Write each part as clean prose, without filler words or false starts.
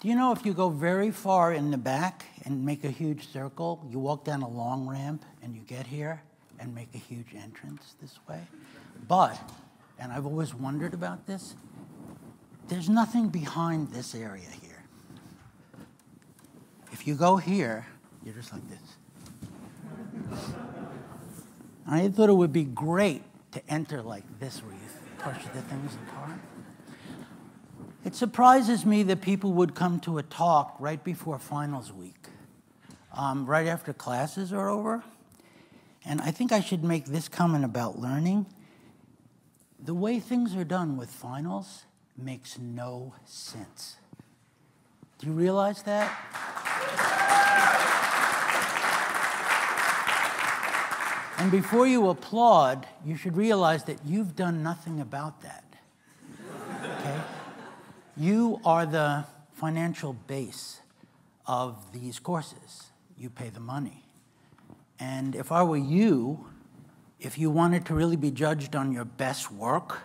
Do you know if you go very far in the back and make a huge circle, you walk down a long ramp and you get here and make a huge entrance this way? But, and I've always wondered about this, there's nothing behind this area here. If you go here, you're just like this. I thought it would be great to enter like this where you push the things apart. It surprises me that people would come to a talk right before finals week, right after classes are over. And I think I should make this comment about learning. The way things are done with finals makes no sense. Do you realize that? And before you applaud, you should realize that you've done nothing about that. Okay? You are the financial base of these courses. You pay the money. And if I were you, if you wanted to really be judged on your best work,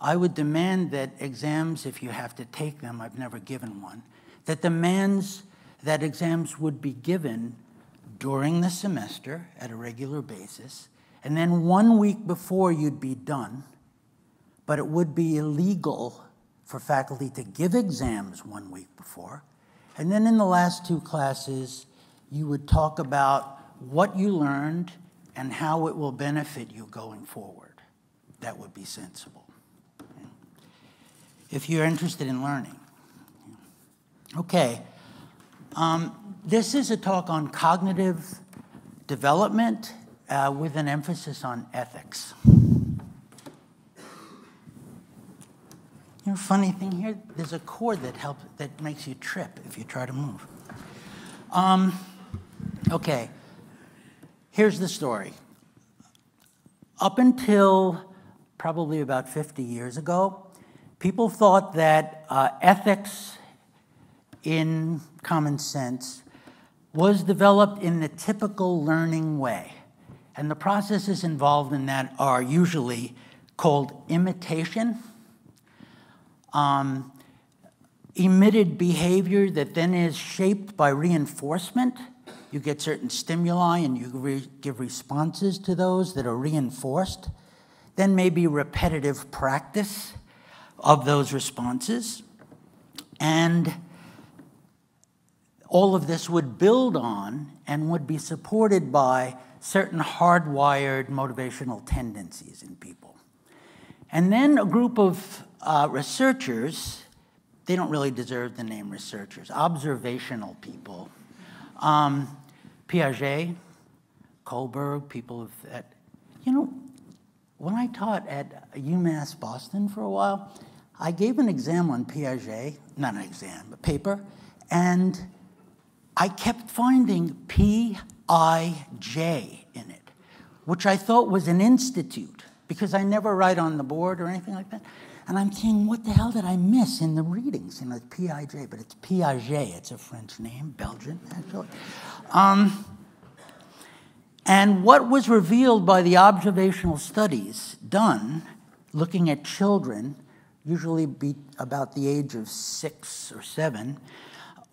I would demand that exams, if you have to take them, I've never given one, that demands that exams would be given during the semester at a regular basis, and then 1 week before you'd be done, but it would be illegal for faculty to give exams 1 week before. And then in the last 2 classes, you would talk about what you learned and how it will benefit you going forward. That would be sensible. If you're interested in learning. Okay, this is a talk on cognitive development with an emphasis on ethics. You know, funny thing here, there's a cord that makes you trip if you try to move. Okay, here's the story. Up until probably about 50 years ago, people thought that ethics in common sense was developed in the typical learning way. And the processes involved in that are usually called imitation, emitted behavior that then is shaped by reinforcement. You get certain stimuli and you give responses to those that are reinforced. Then maybe repetitive practice of those responses. And all of this would build on and would be supported by certain hardwired motivational tendencies in people. And then a group of researchers, they don't really deserve the name researchers, observational people, Piaget, Kohlberg, people of that. You know, when I taught at UMass Boston for a while, I gave an exam on Piaget, not an exam, a paper, and I kept finding P-I-J in it, which I thought was an institute, because I never write on the board or anything like that. And I'm thinking, what the hell did I miss in the readings? You know, it's P-I-J, but it's Piaget. It's a French name, Belgian, actually. And what was revealed by the observational studies done, looking at children, usually about the age of 6 or 7,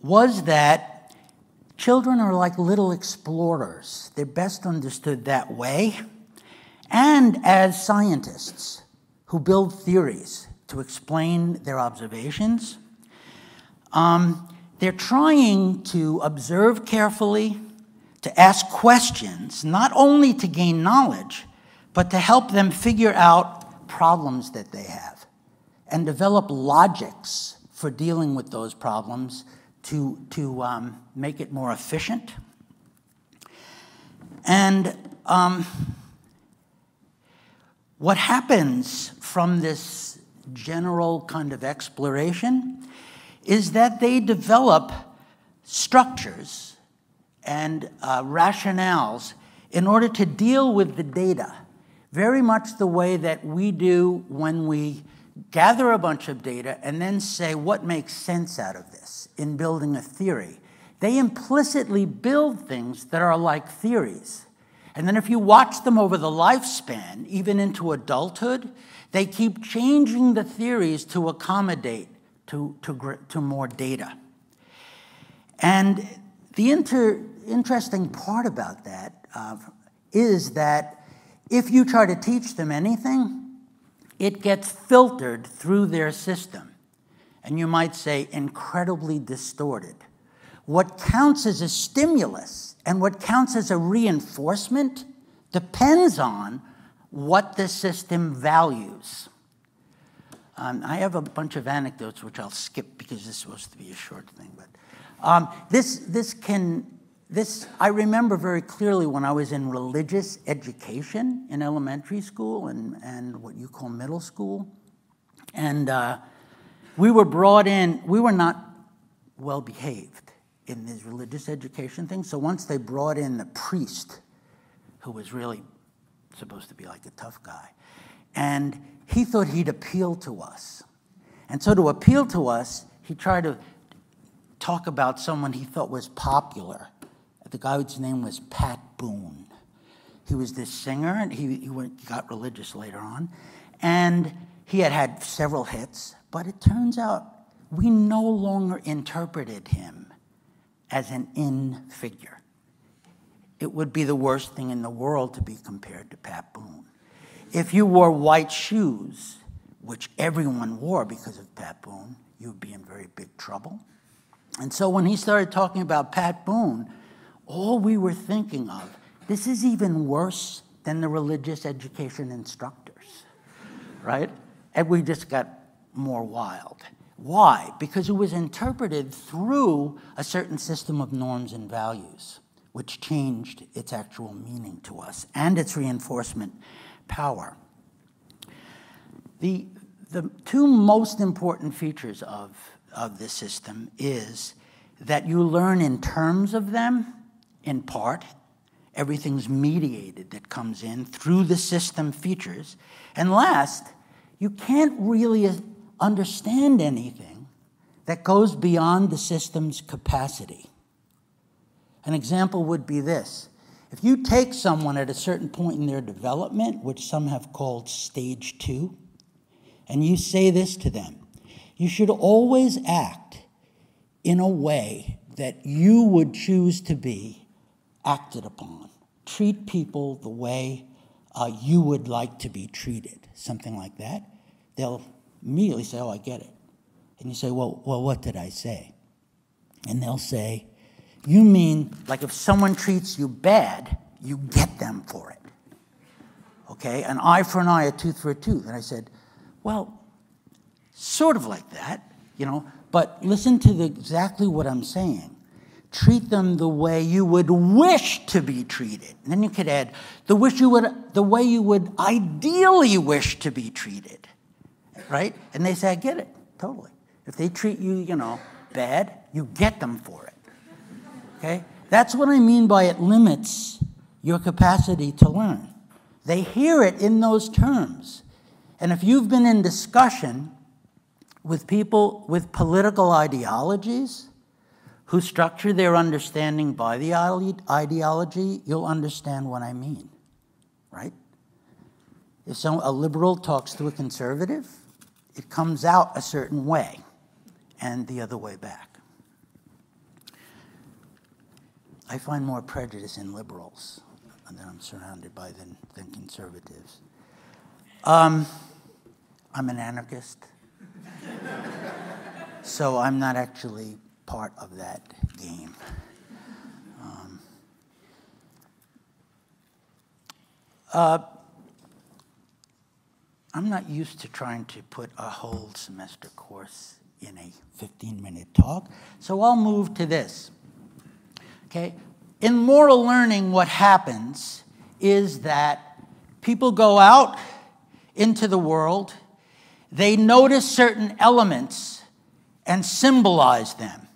was that children are like little explorers. They're best understood that way. And as scientists who build theories to explain their observations, they're trying to observe carefully, to ask questions, not only to gain knowledge, but to help them figure out problems that they have and develop logics for dealing with those problems to make it more efficient. And what happens from this general kind of exploration is that they develop structures and rationales in order to deal with the data, very much the way that we do when we gather a bunch of data and then say what makes sense out of this in building a theory. They implicitly build things that are like theories. And then if you watch them over the lifespan, even into adulthood, they keep changing the theories to accommodate to more data. And the interesting part about that is that if you try to teach them anything, it gets filtered through their system. And you might say incredibly distorted. What counts as a stimulus and what counts as a reinforcement depends on what the system values. I have a bunch of anecdotes which I'll skip because this is supposed to be a short thing. But this I remember very clearly when I was in religious education in elementary school and what you call middle school. And we were brought in, we were not well behaved in these religious education things. So once they brought in the priest, who was really supposed to be like a tough guy, and he thought he'd appeal to us. And so to appeal to us, he tried to talk about someone he thought was popular. The guy's name was Pat Boone. He was this singer, and he got religious later on. And he had several hits, but it turns out we no longer interpreted him as an in figure. It would be the worst thing in the world to be compared to Pat Boone. If you wore white shoes, which everyone wore because of Pat Boone, you'd be in very big trouble. And so when he started talking about Pat Boone, all we were thinking of, this is even worse than the religious education instructors, right? And we just got more wild. Why? Because it was interpreted through a certain system of norms and values, which changed its actual meaning to us and its reinforcement power. The two most important features of this system is that you learn in terms of them, in part. Everything's mediated that comes in through the system features. And last, you can't really understand anything that goes beyond the system's capacity. An example would be this. If you take someone at a certain point in their development, which some have called stage 2, and you say this to them, you should always act in a way that you would choose to be acted upon. Treat people the way you would like to be treated, something like that. They'll immediately say, oh, I get it. And you say, well, what did I say? And they'll say, you mean, like if someone treats you bad, you get them for it. Okay? An eye for an eye, a tooth for a tooth. And I said, well, sort of like that, but listen to exactly what I'm saying. Treat them the way you would wish to be treated. And then you could add, the way you would ideally wish to be treated. Right? And they say, I get it, totally. If they treat you, bad, you get them for it. Okay? That's what I mean by it limits your capacity to learn. They hear it in those terms. And if you've been in discussion with people with political ideologies who structure their understanding by the ideology, you'll understand what I mean, right? If a liberal talks to a conservative, it comes out a certain way and the other way back. I find more prejudice in liberals that I'm surrounded by than conservatives. I'm an anarchist, so I'm not actually part of that game. I'm not used to trying to put a whole semester course in a 15-minute talk, so I'll move to this. Okay? In moral learning, what happens is that people go out into the world, they notice certain elements and symbolize them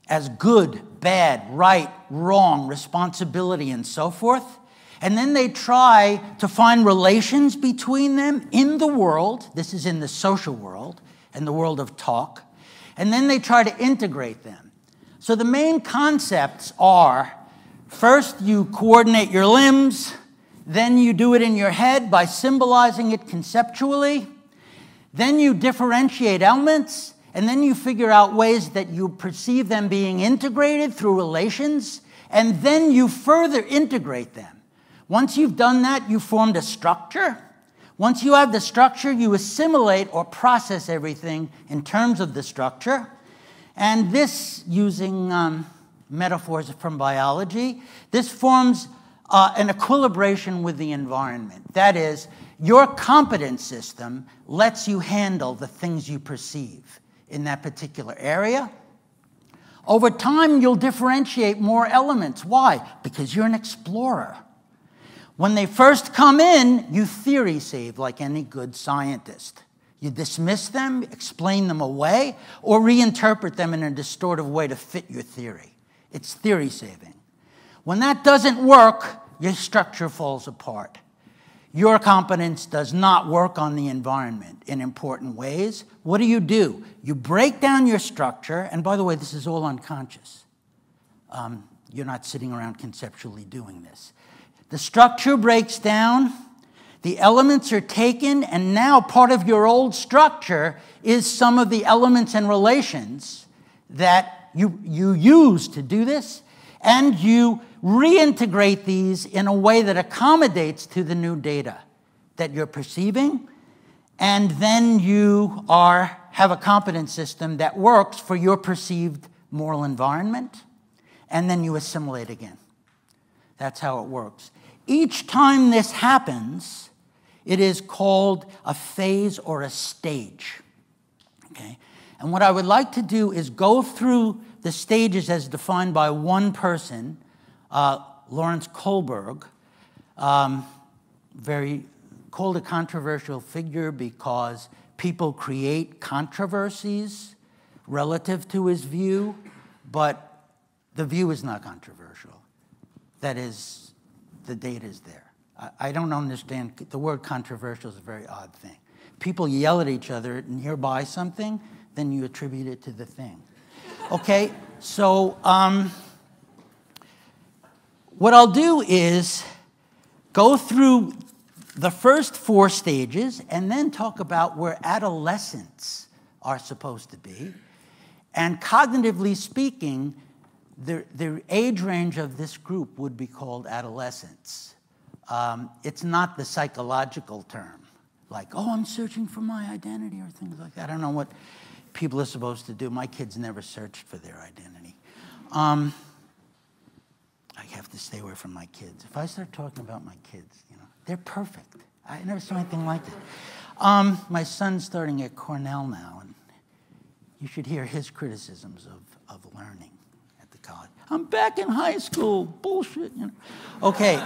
as good, bad, right, wrong, responsibility, and so forth. And then they try to find relations between them in the world. This is in the social world and the world of talk. And then they try to integrate them. So the main concepts are, first you coordinate your limbs, then you do it in your head by symbolizing it conceptually, then you differentiate elements, and then you figure out ways that you perceive them being integrated through relations, and then you further integrate them. Once you've done that, you formed a structure. Once you have the structure, you assimilate or process everything in terms of the structure. And this, using metaphors from biology, this forms an equilibration with the environment. That is, your competence system lets you handle the things you perceive in that particular area. Over time, you'll differentiate more elements. Why? Because you're an explorer. When they first come in, you theory save like any good scientist. You dismiss them, explain them away, or reinterpret them in a distortive way to fit your theory. It's theory saving. When that doesn't work, your structure falls apart. Your competence does not work on the environment in important ways. What do? You break down your structure, and by the way, this is all unconscious. You're not sitting around conceptually doing this. The structure breaks down, the elements are taken, and now part of your old structure is some of the elements and relations that you use to do this, and you reintegrate these in a way that accommodates to the new data that you're perceiving, and then you have a competence system that works for your perceived moral environment, and then you assimilate again. That's how it works. Each time this happens, it is called a phase or a stage. Okay? And what I would like to do is go through the stages as defined by one person, Lawrence Kohlberg, very called a controversial figure because people create controversies relative to his view, but the view is not controversial. That is, the data is there. I don't understand. The word controversial is a very odd thing. People yell at each other and hear by something, then you attribute it to the thing. Okay, so what I'll do is go through the first 4 stages and then talk about where adolescents are supposed to be. And cognitively speaking, the age range of this group would be called adolescents. It's not the psychological term, like, oh, I'm searching for my identity or things like that. I don't know what people are supposed to do. My kids never searched for their identity. I have to stay away from my kids. If I start talking about my kids, they're perfect. I never saw anything like it. My son's starting at Cornell now, and you should hear his criticisms of learning. God. I'm back in high school. Bullshit. Okay.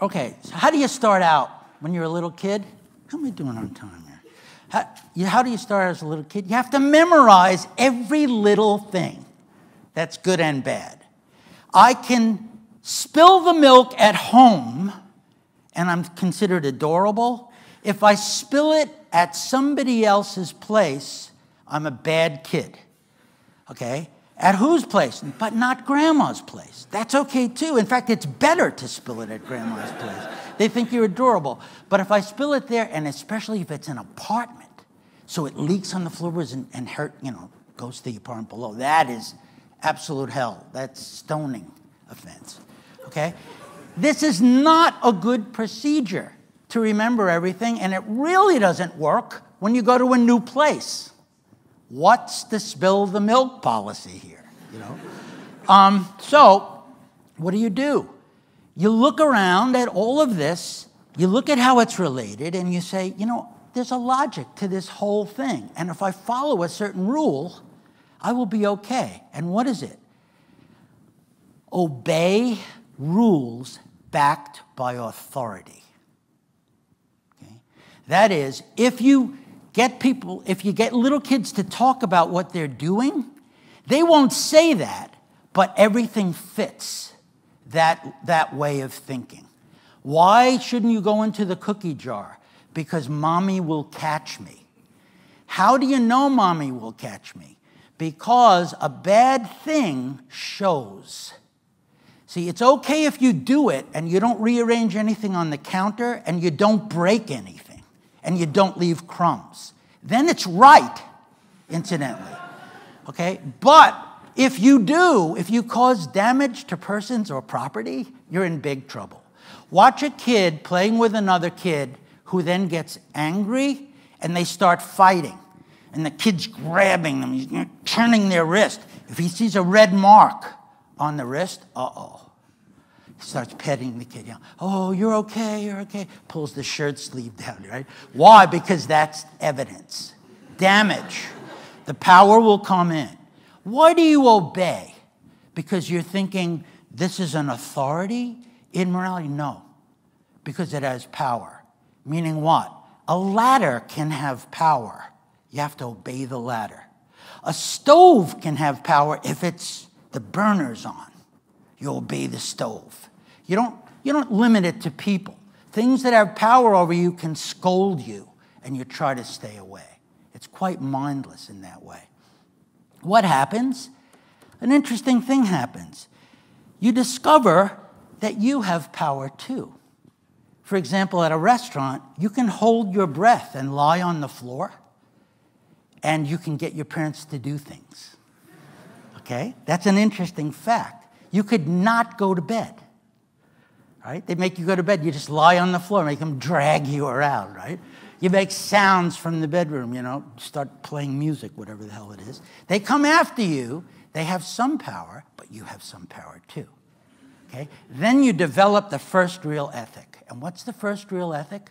Okay. So how do you start out when you're a little kid? How am I doing on time here? How do you start as a little kid? You have to memorize every little thing that's good and bad. I can spill the milk at home, and I'm considered adorable. If I spill it at somebody else's place, I'm a bad kid. Okay? At whose place? But not grandma's place. That's okay too. In fact, it's better to spill it at grandma's place. They think you're adorable. But if I spill it there, and especially if it's an apartment, so it leaks on the floors and goes to the apartment below, that is absolute hell. That's stoning offense. Okay? This is not a good procedure to remember everything, and it really doesn't work when you go to a new place. What's the spill the milk policy here? So what do? You look around at all of this, you look at how it's related, and you say, there's a logic to this whole thing. And if I follow a certain rule, I will be okay. And what is it? Obey rules backed by authority. Okay? That is, if you get little kids to talk about what they're doing, they won't say that, but everything fits that way of thinking. Why shouldn't you go into the cookie jar? Because mommy will catch me. How do you know mommy will catch me? Because a bad thing shows. See, it's okay if you do it and you don't rearrange anything on the counter and you don't break anything. and you don't leave crumbs. Then it's right, incidentally. Okay? But if you cause damage to persons or property, you're in big trouble. Watch a kid playing with another kid who then gets angry and they start fighting. And the kid's grabbing them, he's turning their wrist. If he sees a red mark on the wrist, uh-oh. He starts petting the kid. Oh, you're okay, you're okay. Pulls the shirt sleeve down, right? Why? Because that's evidence. Damage. The power will come in. Why do you obey? Because you're thinking this is an authority in morality? No. Because it has power. Meaning what? A ladder can have power. You have to obey the ladder. A stove can have power if it's the burner's on. You obey the stove. You don't limit it to people. Things that have power over you can scold you, and you try to stay away. It's quite mindless in that way. What happens? An interesting thing happens. You discover that you have power too. For example, at a restaurant, you can hold your breath and lie on the floor, and you can get your parents to do things. Okay? That's an interesting fact. You could not go to bed. Right? They make you go to bed. You just lie on the floor, make them drag you around, right? You make sounds from the bedroom, start playing music, whatever the hell it is. They come after you. They have some power, but you have some power too. Okay? Then you develop the first real ethic. And what's the first real ethic?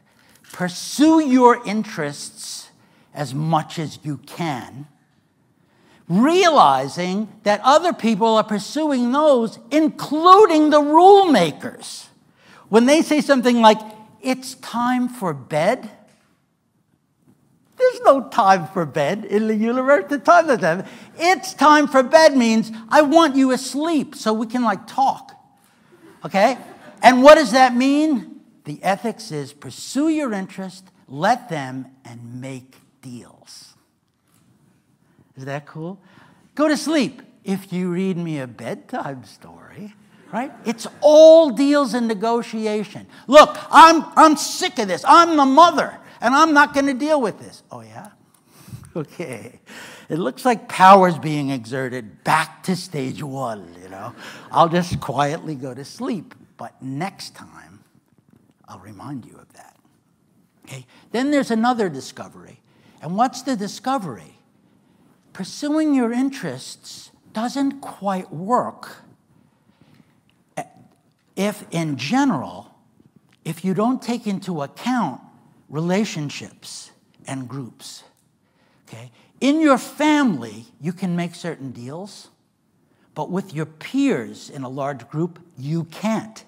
Pursue your interests as much as you can, realizing that other people are pursuing those, including the rule makers. When they say something like, it's time for bed, there's no time for bed in the universe. It's time for bed means I want you asleep so we can talk. Okay? And what does that mean? The ethics is pursue your interest, let them, and make deals. Is that cool? Go to sleep if you read me a bedtime story, right? It's all deals and negotiation. Look, I'm sick of this. I'm the mother, and I'm not going to deal with this. Oh, yeah? Okay. It looks like power's being exerted back to stage one, I'll just quietly go to sleep. But next time, I'll remind you of that. Okay? Then there's another discovery. And what's the discovery? Pursuing your interests doesn't quite work if, in general, if you don't take into account relationships and groups. Okay? In your family, you can make certain deals, but with your peers in a large group, you can't.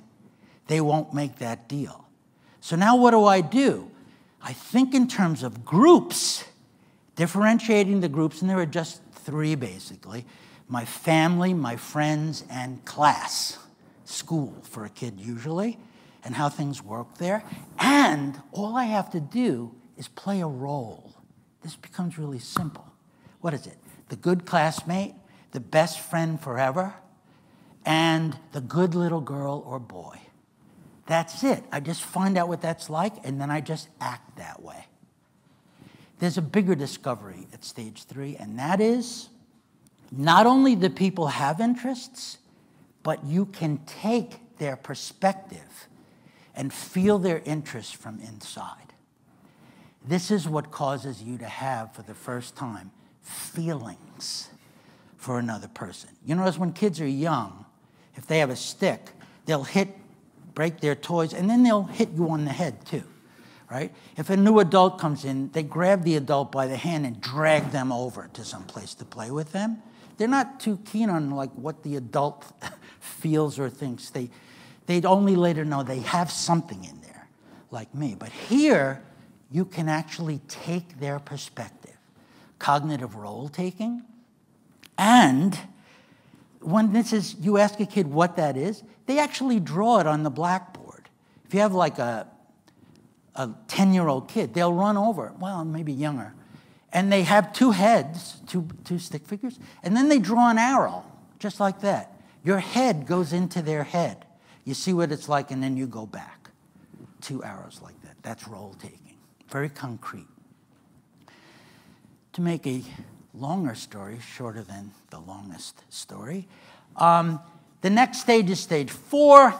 They won't make that deal. So now what do? I think in terms of groups, differentiating the groups, and there are just three basically: my family, my friends, and class, school for a kid usually, and how things work there. And all I have to do is play a role. This becomes really simple. What is it? The good classmate, the best friend forever, and the good little girl or boy. That's it. I just find out what that's like, and then I just act that way. There's a bigger discovery at stage 3, and that is not only do people have interests, but you can take their perspective and feel their interests from inside. This is what causes you to have, for the first time, feelings for another person. You notice when kids are young, if they have a stick, they'll break their toys, and then they'll hit you on the head too, right? If a new adult comes in, they grab the adult by the hand and drag them over to some place to play with them. They're not too keen on what the adult feels or thinks. They'd only later know they have something in there, like me. But here, you can actually take their perspective. Cognitive role-taking. And when you ask a kid what that is, they actually draw it on the blackboard. If you have a 10-year-old kid, they'll run over, well, maybe younger, and they have two heads, two stick figures, and then they draw an arrow, just like that. Your head goes into their head. You see what it's like, and then you go back. 2 arrows like that. That's role-taking. very concrete. To make a longer story shorter than the longest story, the next stage is stage 4,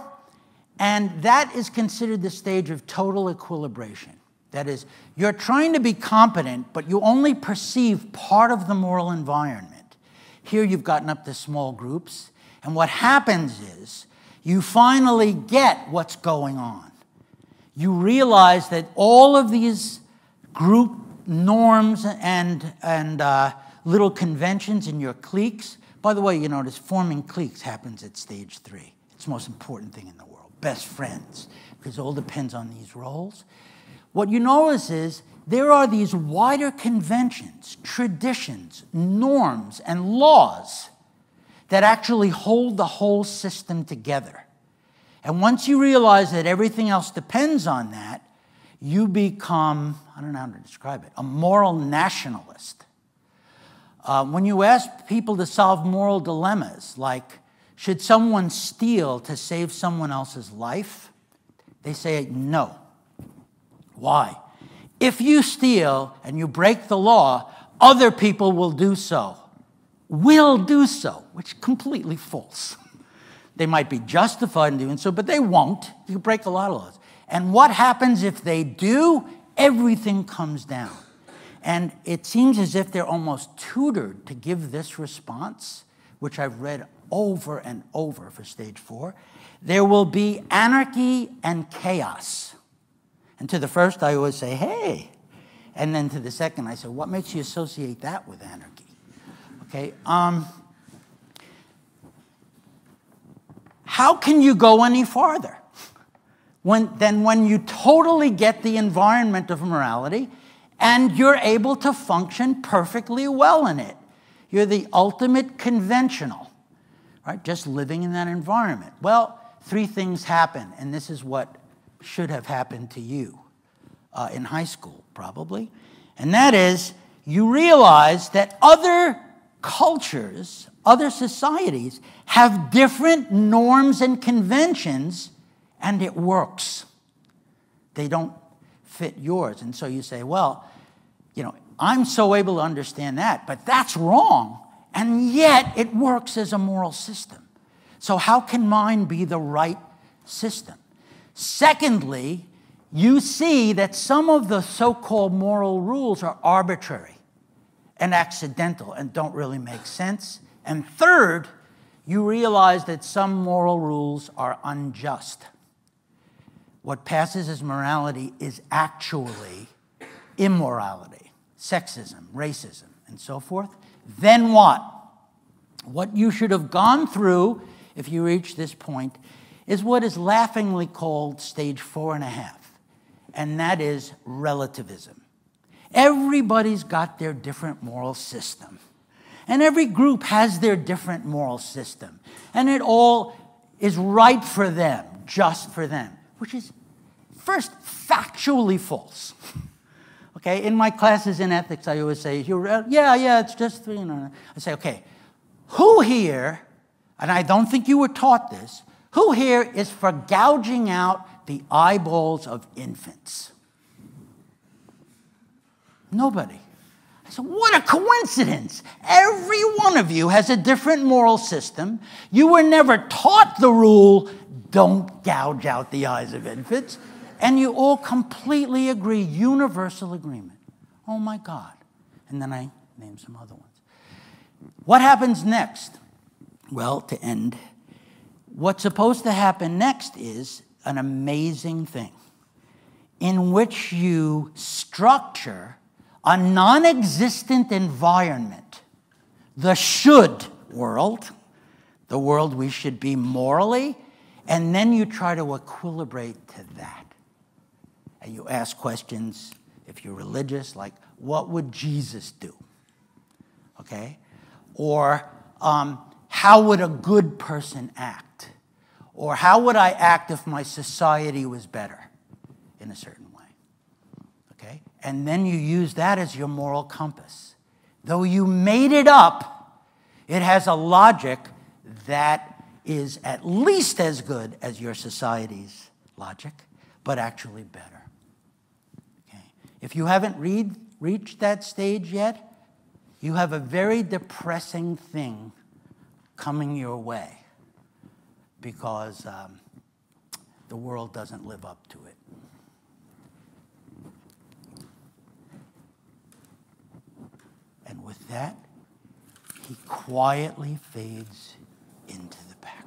and that is considered the stage of total equilibration. That is, you're trying to be competent, but you only perceive part of the moral environment. Here you've gotten up to small groups, and what happens is you finally get what's going on. You realize that all of these group norms and little conventions in your cliques, by the way, you notice forming cliques happens at stage 3. It's the most important thing in the world. Best friends, because it all depends on these roles. What you notice is there are these wider conventions, traditions, norms, and laws that actually hold the whole system together. And once you realize that everything else depends on that, you become, I don't know how to describe it, a moral nationalist. When you ask people to solve moral dilemmas, like, should someone steal to save someone else's life? They say no. Why? If you steal and you break the law, other people will do so. Will do so, which is completely false. They might be justified in doing so, but they won't. You break a lot of laws. And what happens if they do? Everything comes down. And it seems as if they're almost tutored to give this response, which I've read over and over for stage 4. There will be anarchy and chaos. And to the first, I always say, hey. And then to the second, I say, what makes you associate that with anarchy? Okay. How can you go any farther than when you totally get the environment of morality and you're able to function perfectly well in it? You're the ultimate conventional, right? Just living in that environment. Well, 3 things happen, and this is what should have happened to you in high school, probably. And that is, you realize that other cultures, other societies have different norms and conventions, and it works. They don't fit yours. And so you say, well, you know, I'm so able to understand that, but that's wrong. And yet it works as a moral system. So how can mine be the right system? Secondly, you see that some of the so-called moral rules are arbitrary and accidental and don't really make sense. And third, you realize that some moral rules are unjust. What passes as morality is actually immorality, sexism, racism, and so forth. Then what? What you should have gone through if you reach this point is what is laughingly called stage 4.5, and that is relativism. Everybody's got their different moral system, and every group has their different moral system, and it all is right for them, just for them, which is first factually false. Okay, in my classes in ethics, I always say, yeah, it's just, you know. I say, okay, who here, and I don't think you were taught this, who here is for gouging out the eyeballs of infants? Nobody. I said, what a coincidence. Every one of you has a different moral system. You were never taught the rule, don't gouge out the eyes of infants. And you all completely agree, universal agreement. Oh my God. And then I named some other ones. What happens next? Well, to end, what's supposed to happen next is an amazing thing in which you structure a non-existent environment, the should world, the world we should be morally, and then you try to equilibrate to that. And you ask questions, if you're religious, like, what would Jesus do? Okay? Or how would a good person act? Or how would I act if my society was better in a certain way? Okay? And then you use that as your moral compass. Though you made it up, it has a logic that is at least as good as your society's logic, but actually better. Okay? If you haven't reached that stage yet, you have a very depressing thing coming your way because the world doesn't live up to it. And with that, he quietly fades into the past.